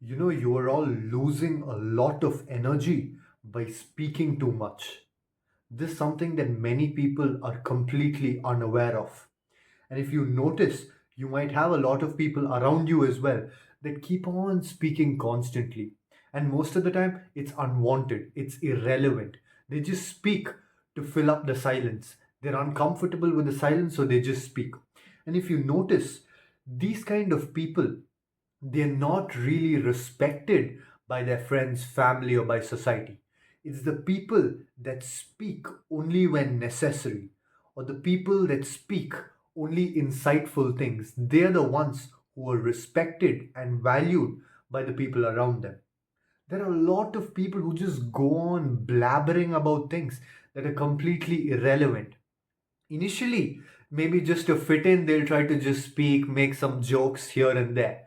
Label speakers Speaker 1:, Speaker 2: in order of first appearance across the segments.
Speaker 1: You are all losing a lot of energy by speaking too much. This is something that many people are completely unaware of. And if you notice, you might have a lot of people around you as well that keep on speaking constantly. And most of the time, it's unwanted, it's irrelevant. They just speak to fill up the silence. They're uncomfortable with the silence, so they just speak. And if you notice, these kind of people, they're not really respected by their friends, family, or by society. It's the people that speak only when necessary, or the people that speak only insightful things. They're the ones who are respected and valued by the people around them. There are a lot of people who just go on blabbering about things that are completely irrelevant. Initially, maybe just to fit in, they'll try to just speak, make some jokes here and there.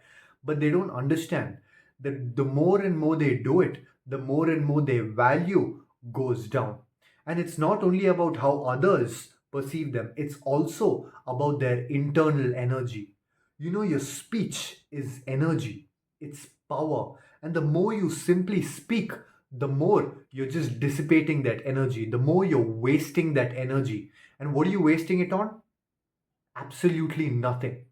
Speaker 1: But they don't understand that the more and more they do it, the more and more their value goes down. And it's not only about how others perceive them, it's also about their internal energy. Your speech is energy, it's power. And the more you simply speak, the more you're just dissipating that energy, the more you're wasting that energy. And what are you wasting it on? Absolutely nothing.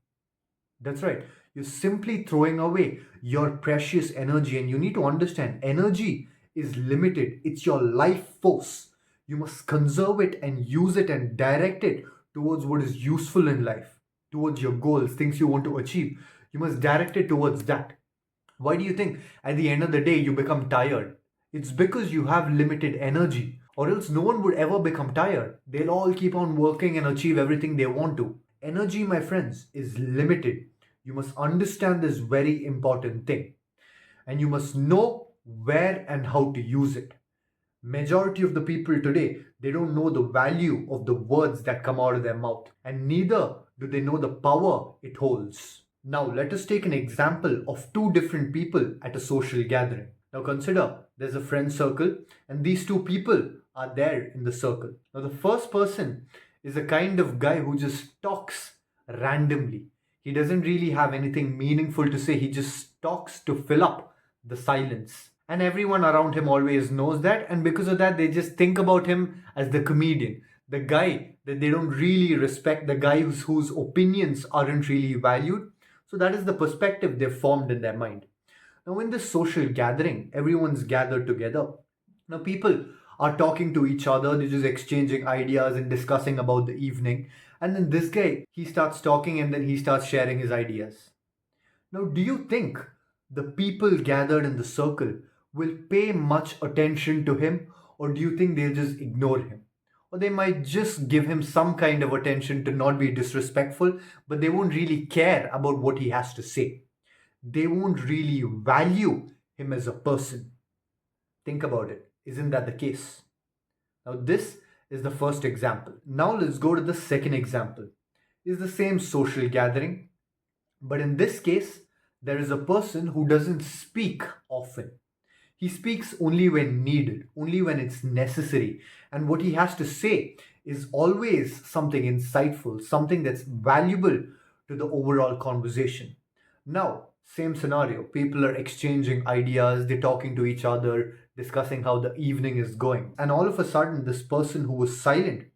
Speaker 1: That's right. You're simply throwing away your precious energy. And you need to understand energy is limited, it's your life force. You must conserve it and use it and direct it towards what is useful in life, towards your goals, things you want to achieve. You must direct it towards that. Why do you think at the end of the day you become tired? It's because you have limited energy, or else no one would ever become tired. They'll all keep on working and achieve everything they want to. Energy, my friends, is limited. You must understand this very important thing, and you must know where and how to use it. Majority of the people today, they don't know the value of the words that come out of their mouth, and neither do they know the power it holds. Now, let us take an example of two different people at a social gathering. Now, consider there's a friend circle, and these two people are there in the circle. Now, the first person is a kind of guy who just talks randomly. He doesn't really have anything meaningful to say, he just talks to fill up the silence. And everyone around him always knows that, and because of that, they just think about him as the comedian, the guy that they don't really respect, the guy whose opinions aren't really valued. So that is the perspective they've formed in their mind. Now, in this social gathering, everyone's gathered together. Now, people are talking to each other, they're just exchanging ideas and discussing about the evening. And then this guy, he starts talking and then he starts sharing his ideas. Now, do you think the people gathered in the circle will pay much attention to him, or do you think they'll just ignore him? Or they might just give him some kind of attention to not be disrespectful, but they won't really care about what he has to say. They won't really value him as a person. Think about it. Isn't that the case? Now, this is the first example. Now, let's go to the second example. It's the same social gathering, but in this case, there is a person who doesn't speak often. He speaks only when needed, only when it's necessary. And what he has to say is always something insightful, something that's valuable to the overall conversation. Now, same scenario. People are exchanging ideas, they're talking to each other, discussing how the evening is going. And all of a sudden, this person who was silent,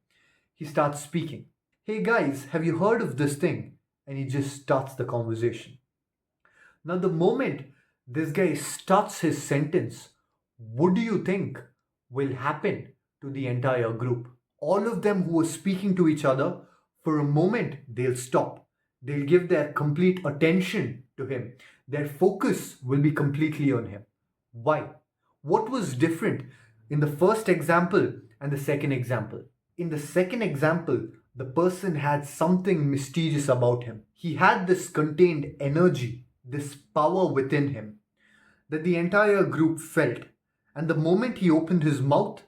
Speaker 1: he starts speaking. Hey guys, have you heard of this thing? And he just starts the conversation. Now, the moment this guy starts his sentence, what do you think will happen to the entire group? All of them who are speaking to each other, for a moment, they'll stop. They'll give their complete attention to him. Their focus will be completely on him. Why? What was different in the first example and the second example? In the second example, the person had something mysterious about him. He had this contained energy, this power within him that the entire group felt. And the moment he opened his mouth,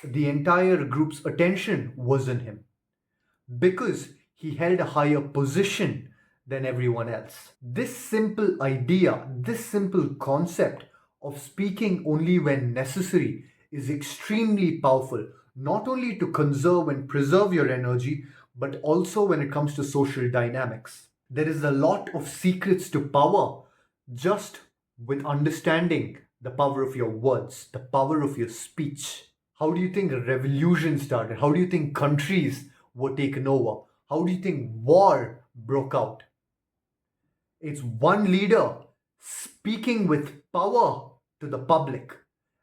Speaker 1: the entire group's attention was on him because he held a higher position than everyone else. This simple idea, this simple concept of speaking only when necessary is extremely powerful, not only to conserve and preserve your energy, but also when it comes to social dynamics. There is a lot of secrets to power just with understanding the power of your words, the power of your speech. How do you think revolution started? How do you think countries were taken over? How do you think war broke out? It's one leader speaking with power to the public,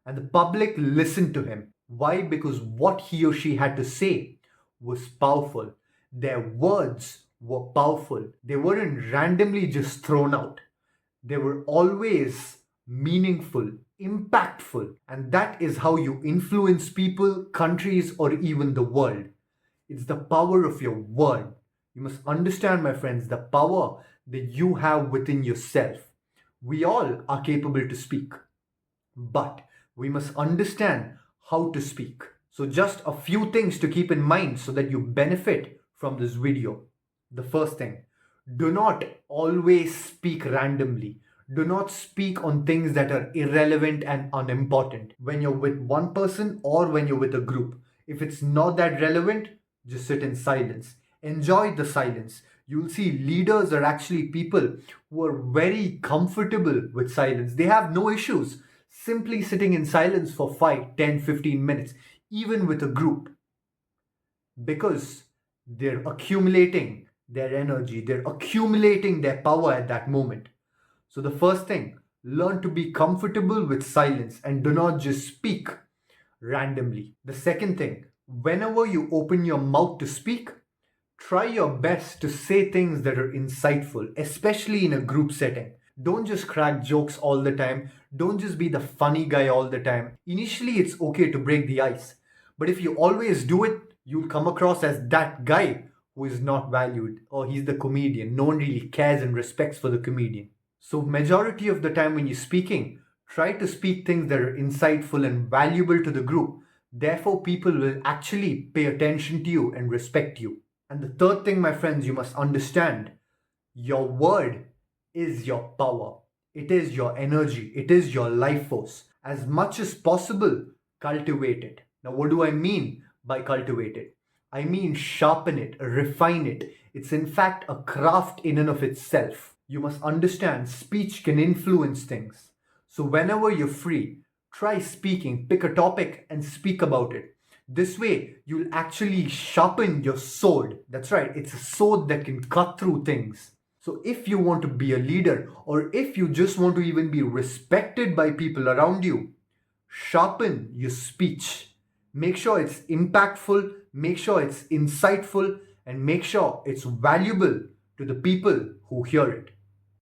Speaker 1: and the public listened to him. Why? Because what he or she had to say was powerful. Their words were powerful. They weren't randomly just thrown out, they were always meaningful, impactful, and that is how you influence people, countries, or even the world. It's the power of your word. You must understand, my friends, the power that you have within yourself. We all are capable to speak, but we must understand how to speak. So, just a few things to keep in mind so that you benefit from this video. The first thing, do not always speak randomly. Do not speak on things that are irrelevant and unimportant when you're with one person or when you're with a group. If it's not that relevant, just sit in silence. Enjoy the silence. You'll see leaders are actually people who are very comfortable with silence. They have no issues simply sitting in silence for 5, 10, 15 minutes, even with a group, because they're accumulating their energy, they're accumulating their power at that moment. So, the first thing, learn to be comfortable with silence and do not just speak randomly. The second thing, whenever you open your mouth to speak, try your best to say things that are insightful, especially in a group setting. Don't just crack jokes all the time. Don't just be the funny guy all the time. Initially, it's okay to break the ice. But if you always do it, you'll come across as that guy who is not valued, or he's the comedian. No one really cares and respects for the comedian. So, majority of the time when you're speaking, try to speak things that are insightful and valuable to the group. Therefore, people will actually pay attention to you and respect you. And the third thing, my friends, you must understand, your word is your power. It is your energy. It is your life force. As much as possible, cultivate it. Now, what do I mean by cultivate it? I mean sharpen it, refine it. It's in fact a craft in and of itself. You must understand speech can influence things. So, whenever you're free, try speaking, pick a topic and speak about it. This way, you'll actually sharpen your sword. That's right, it's a sword that can cut through things. So, if you want to be a leader, or if you just want to even be respected by people around you, sharpen your speech. Make sure it's impactful, make sure it's insightful, and make sure it's valuable to the people who hear it.